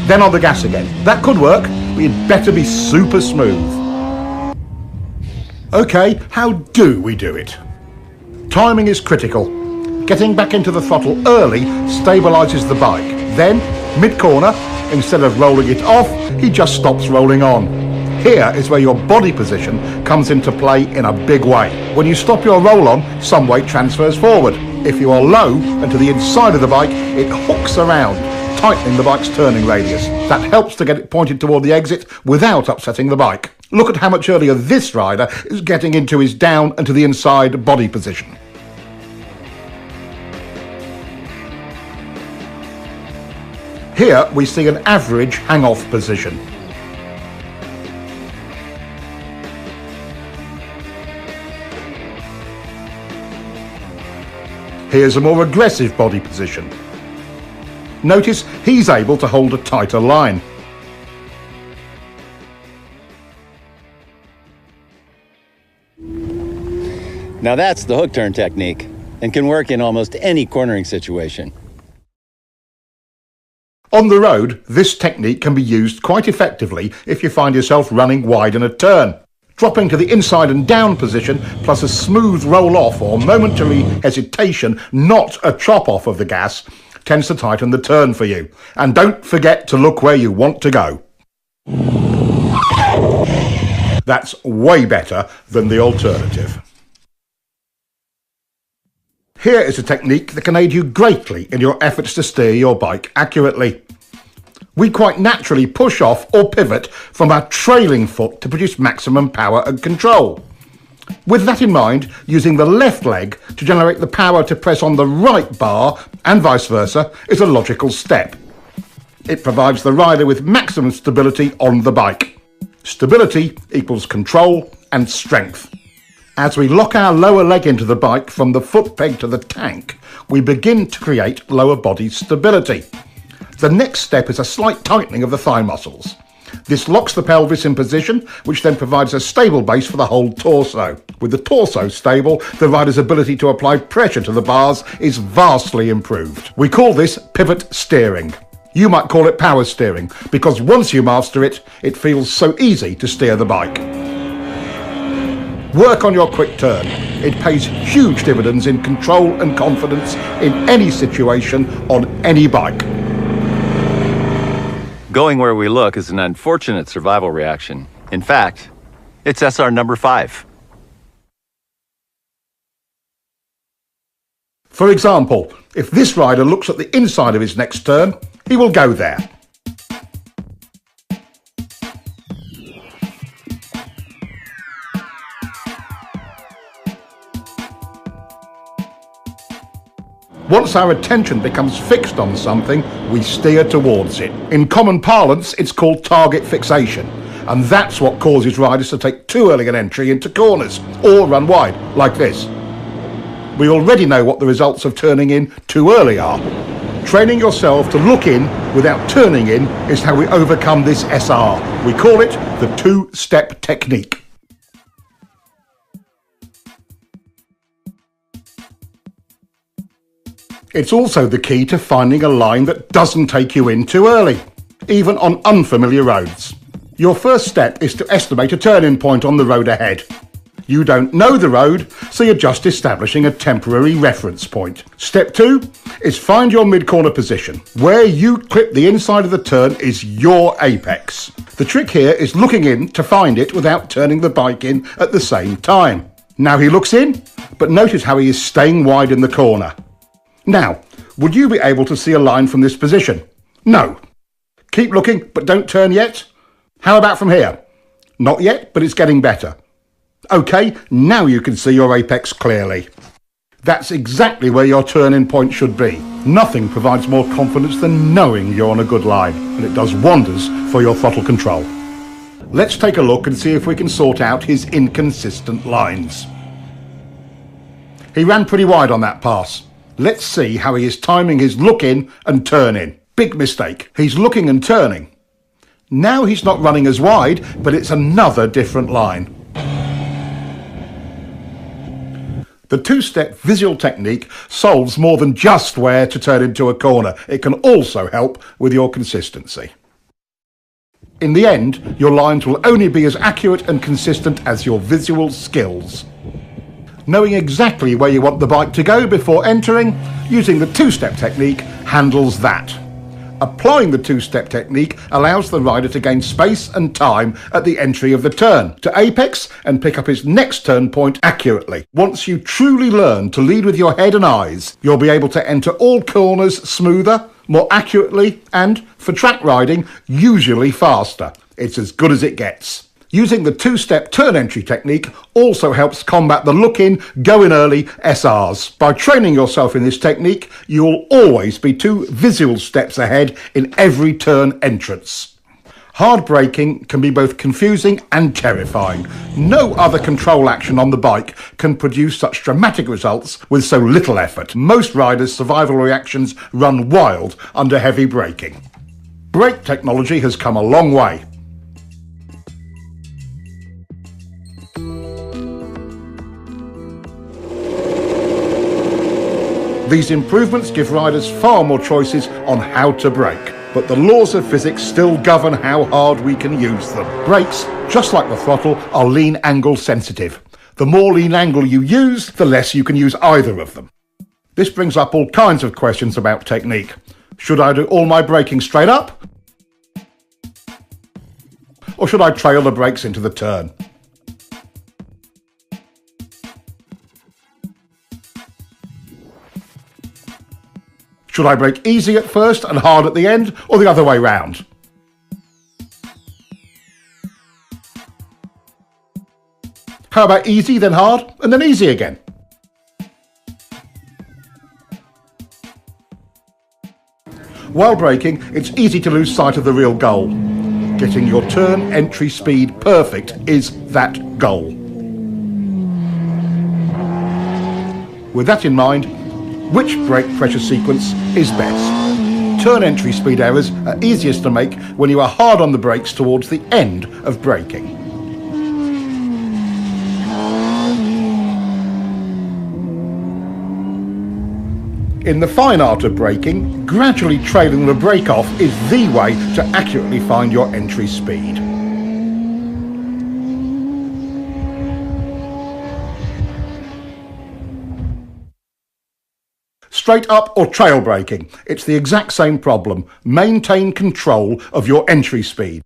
then on the gas again. That could work, but you'd better be super smooth. Okay, how do we do it? Timing is critical. Getting back into the throttle early stabilises the bike. Then, mid-corner, instead of rolling it off, he just stops rolling on. Here is where your body position comes into play in a big way. When you stop your roll-on, some weight transfers forward. If you are low and to the inside of the bike, it hooks around, tightening the bike's turning radius. That helps to get it pointed toward the exit without upsetting the bike. Look at how much earlier this rider is getting into his down and to the inside body position. Here we see an average hang-off position. Here's a more aggressive body position. Notice he's able to hold a tighter line. Now that's the hook turn technique and can work in almost any cornering situation. On the road, this technique can be used quite effectively if you find yourself running wide in a turn. Dropping to the inside and down position, plus a smooth roll off or momentary hesitation, not a chop off of the gas, tends to tighten the turn for you. And don't forget to look where you want to go. That's way better than the alternative. Here is a technique that can aid you greatly in your efforts to steer your bike accurately. We quite naturally push off or pivot from our trailing foot to produce maximum power and control. With that in mind, using the left leg to generate the power to press on the right bar and vice versa is a logical step. It provides the rider with maximum stability on the bike. Stability equals control and strength. As we lock our lower leg into the bike from the foot peg to the tank, we begin to create lower body stability. The next step is a slight tightening of the thigh muscles. This locks the pelvis in position, which then provides a stable base for the whole torso. With the torso stable, the rider's ability to apply pressure to the bars is vastly improved. We call this pivot steering. You might call it power steering, because once you master it, it feels so easy to steer the bike. Work on your quick turn. It pays huge dividends in control and confidence in any situation on any bike. Going where we look is an unfortunate survival reaction. In fact, it's SR number 5. For example, if this rider looks at the inside of his next turn, he will go there. Once our attention becomes fixed on something, we steer towards it. In common parlance, it's called target fixation, and that's what causes riders to take too early an entry into corners, or run wide, like this. We already know what the results of turning in too early are. Training yourself to look in without turning in is how we overcome this SR. We call it the two-step technique. It's also the key to finding a line that doesn't take you in too early, even on unfamiliar roads. Your first step is to estimate a turning point on the road ahead. You don't know the road, so you're just establishing a temporary reference point. Step 2 is find your mid-corner position. Where you clip the inside of the turn is your apex. The trick here is looking in to find it without turning the bike in at the same time. Now he looks in, but notice how he is staying wide in the corner. Now, would you be able to see a line from this position? No. Keep looking, but don't turn yet. How about from here? Not yet, but it's getting better. Okay, now you can see your apex clearly. That's exactly where your turning point should be. Nothing provides more confidence than knowing you're on a good line, and it does wonders for your throttle control. Let's take a look and see if we can sort out his inconsistent lines. He ran pretty wide on that pass. Let's see how he is timing his look in and turn in. Big mistake. He's looking and turning. Now he's not running as wide, but it's another different line. The two-step visual technique solves more than just where to turn into a corner. It can also help with your consistency. In the end, your lines will only be as accurate and consistent as your visual skills. Knowing exactly where you want the bike to go before entering, using the two-step technique handles that. Applying the two-step technique allows the rider to gain space and time at the entry of the turn, to apex and pick up his next turn point accurately. Once you truly learn to lead with your head and eyes, you'll be able to enter all corners smoother, more accurately, and, for track riding, usually faster. It's as good as it gets. Using the two-step turn entry technique also helps combat the look-in, go-in early SRs. By training yourself in this technique, you'll always be 2 visual steps ahead in every turn entrance. Hard braking can be both confusing and terrifying. No other control action on the bike can produce such dramatic results with so little effort. Most riders' survival reactions run wild under heavy braking. Brake technology has come a long way. These improvements give riders far more choices on how to brake. But the laws of physics still govern how hard we can use them. Brakes, just like the throttle, are lean angle sensitive. The more lean angle you use, the less you can use either of them. This brings up all kinds of questions about technique. Should I do all my braking straight up? Or should I trail the brakes into the turn? Should I brake easy at first and hard at the end, or the other way round? How about easy, then hard, and then easy again? While braking, it's easy to lose sight of the real goal. Getting your turn entry speed perfect is that goal. With that in mind, which brake pressure sequence is best? Turn entry speed errors are easiest to make when you are hard on the brakes towards the end of braking. In the fine art of braking, gradually trailing the brake off is the way to accurately find your entry speed. Straight up or trail braking, it's the exact same problem. Maintain control of your entry speed.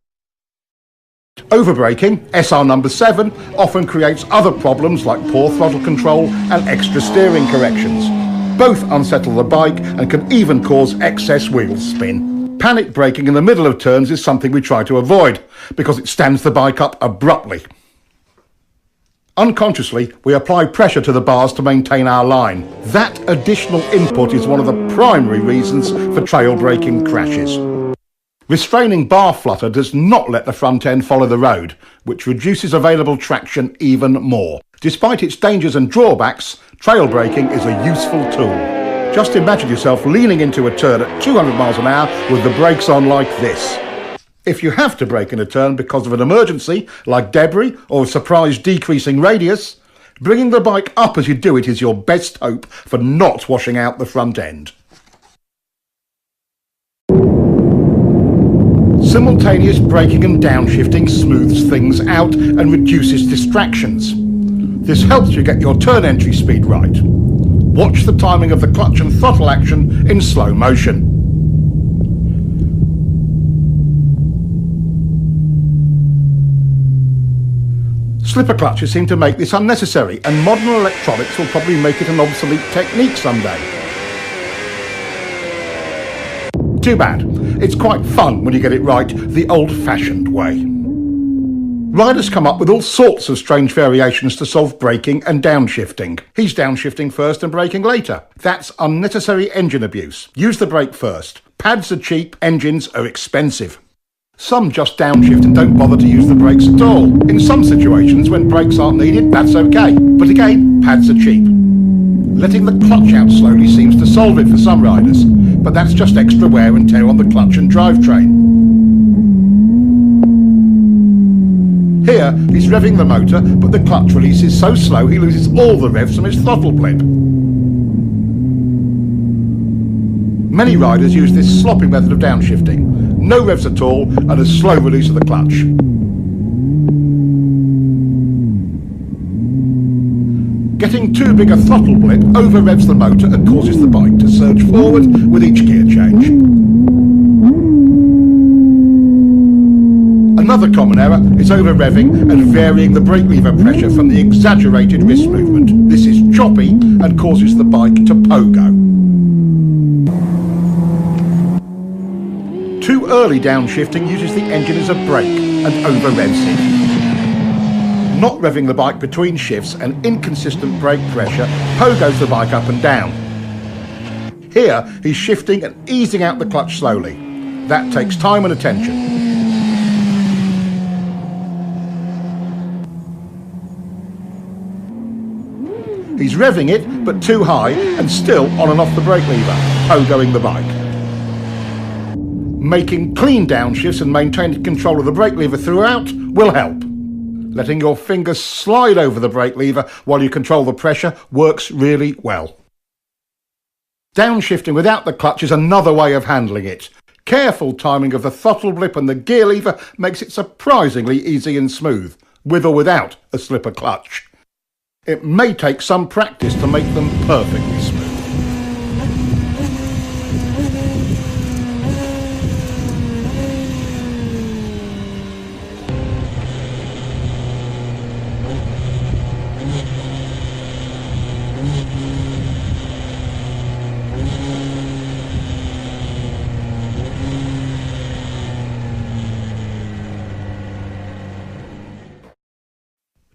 Overbraking, SR number 7, often creates other problems like poor throttle control and extra steering corrections. Both unsettle the bike and can even cause excess wheel spin. Panic braking in the middle of turns is something we try to avoid because it stands the bike up abruptly. Unconsciously, we apply pressure to the bars to maintain our line. That additional input is one of the primary reasons for trail braking crashes. Restraining bar flutter does not let the front end follow the road, which reduces available traction even more. Despite its dangers and drawbacks, trail braking is a useful tool. Just imagine yourself leaning into a turn at 200 miles an hour with the brakes on like this. If you have to brake in a turn because of an emergency, like debris or a surprise decreasing radius, bringing the bike up as you do it is your best hope for not washing out the front end. Simultaneous braking and downshifting smooths things out and reduces distractions. This helps you get your turn entry speed right. Watch the timing of the clutch and throttle action in slow motion. Slipper clutches seem to make this unnecessary, and modern electronics will probably make it an obsolete technique someday. Too bad. It's quite fun when you get it right the old-fashioned way. Riders come up with all sorts of strange variations to solve braking and downshifting. He's downshifting first and braking later. That's unnecessary engine abuse. Use the brake first. Pads are cheap, engines are expensive. Some just downshift and don't bother to use the brakes at all. In some situations, when brakes aren't needed, that's okay. But again, pads are cheap. Letting the clutch out slowly seems to solve it for some riders, but that's just extra wear and tear on the clutch and drivetrain. Here, he's revving the motor, but the clutch release is so slow he loses all the revs from his throttle blip. Many riders use this sloppy method of downshifting. No revs at all and a slow release of the clutch. Getting too big a throttle blip over-revs the motor and causes the bike to surge forward with each gear change. Another common error is over-revving and varying the brake lever pressure from the exaggerated wrist movement. This is choppy and causes the bike to pogo. Too early downshifting uses the engine as a brake and over-revs it. Not revving the bike between shifts and inconsistent brake pressure pogos the bike up and down. Here, he's shifting and easing out the clutch slowly. That takes time and attention. He's revving it, but too high, and still on and off the brake lever, pogoing the bike. Making clean downshifts and maintaining control of the brake lever throughout will help. Letting your fingers slide over the brake lever while you control the pressure works really well. Downshifting without the clutch is another way of handling it. Careful timing of the throttle blip and the gear lever makes it surprisingly easy and smooth, with or without a slipper clutch. It may take some practice to make them perfectly smooth.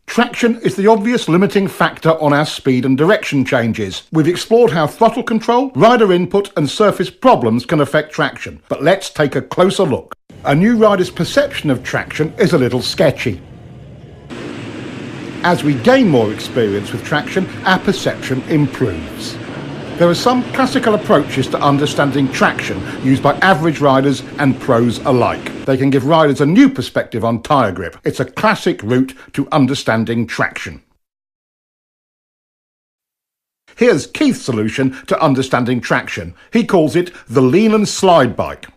Traction is the obvious limiting factor on our speed and direction changes. We've explored how throttle control, rider input and surface problems can affect traction, but let's take a closer look. A new rider's perception of traction is a little sketchy. As we gain more experience with traction, our perception improves. There are some classical approaches to understanding traction used by average riders and pros alike. They can give riders a new perspective on tyre grip. It's a classic route to understanding traction. Here's Keith's solution to understanding traction. He calls it the lean and slide bike.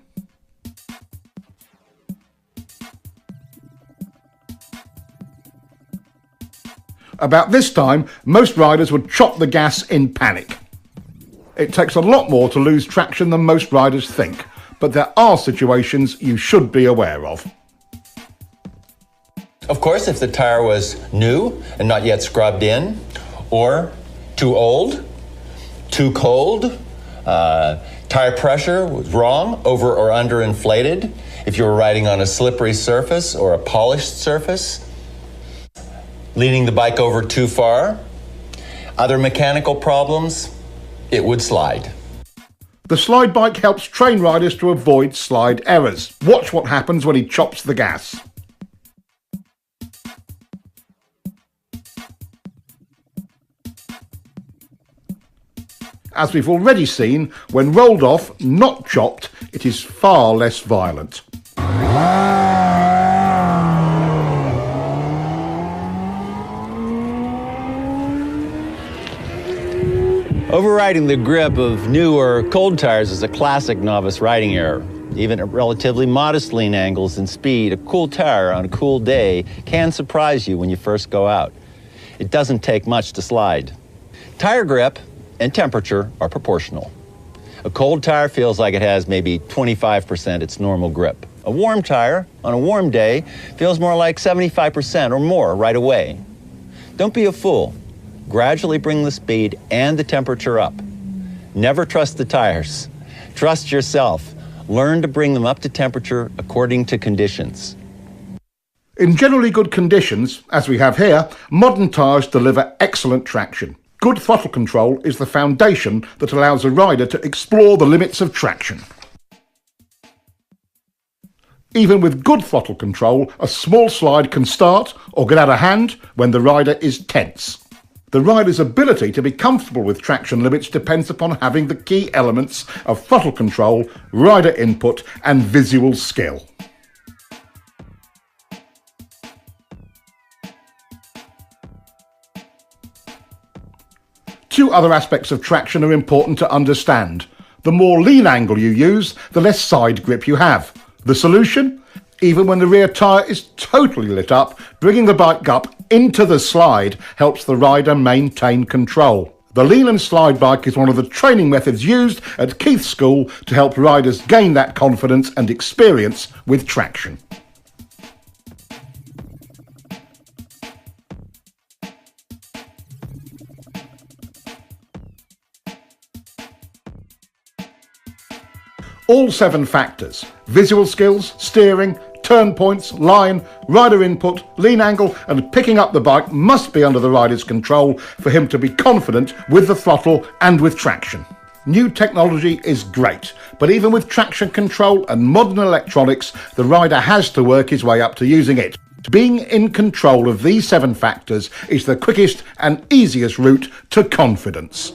About this time, most riders would chop the gas in panic. It takes a lot more to lose traction than most riders think, but there are situations you should be aware of. Of course, if the tire was new and not yet scrubbed in, or too old, too cold, tire pressure was wrong, over or under inflated, if you were riding on a slippery surface or a polished surface, leaning the bike over too far, other mechanical problems, it would slide. The slide bike helps train riders to avoid slide errors. Watch what happens when he chops the gas. As we've already seen, when rolled off, not chopped, it is far less violent. Overriding the grip of new or cold tires is a classic novice riding error. Even at relatively modest lean angles and speed, a cool tire on a cool day can surprise you when you first go out. It doesn't take much to slide. Tire grip and temperature are proportional. A cold tire feels like it has maybe 25% its normal grip. A warm tire on a warm day feels more like 75% or more right away. Don't be a fool. Gradually bring the speed and the temperature up. Never trust the tires. Trust yourself. Learn to bring them up to temperature according to conditions. In generally good conditions, as we have here, modern tyres deliver excellent traction. Good throttle control is the foundation that allows a rider to explore the limits of traction. Even with good throttle control, a small slide can start or get out of hand when the rider is tense. The rider's ability to be comfortable with traction limits depends upon having the key elements of throttle control, rider input and visual skill. Two other aspects of traction are important to understand. The more lean angle you use, the less side grip you have. The solution? Even when the rear tyre is totally lit up, bringing the bike up into the slide helps the rider maintain control. The lean and slide bike is one of the training methods used at Keith's school to help riders gain that confidence and experience with traction. All 7 factors, visual skills, steering, turn points, line, rider input, lean angle and picking up the bike must be under the rider's control for him to be confident with the throttle and with traction. New technology is great, but even with traction control and modern electronics, the rider has to work his way up to using it. being in control of these 7 factors is the quickest and easiest route to confidence.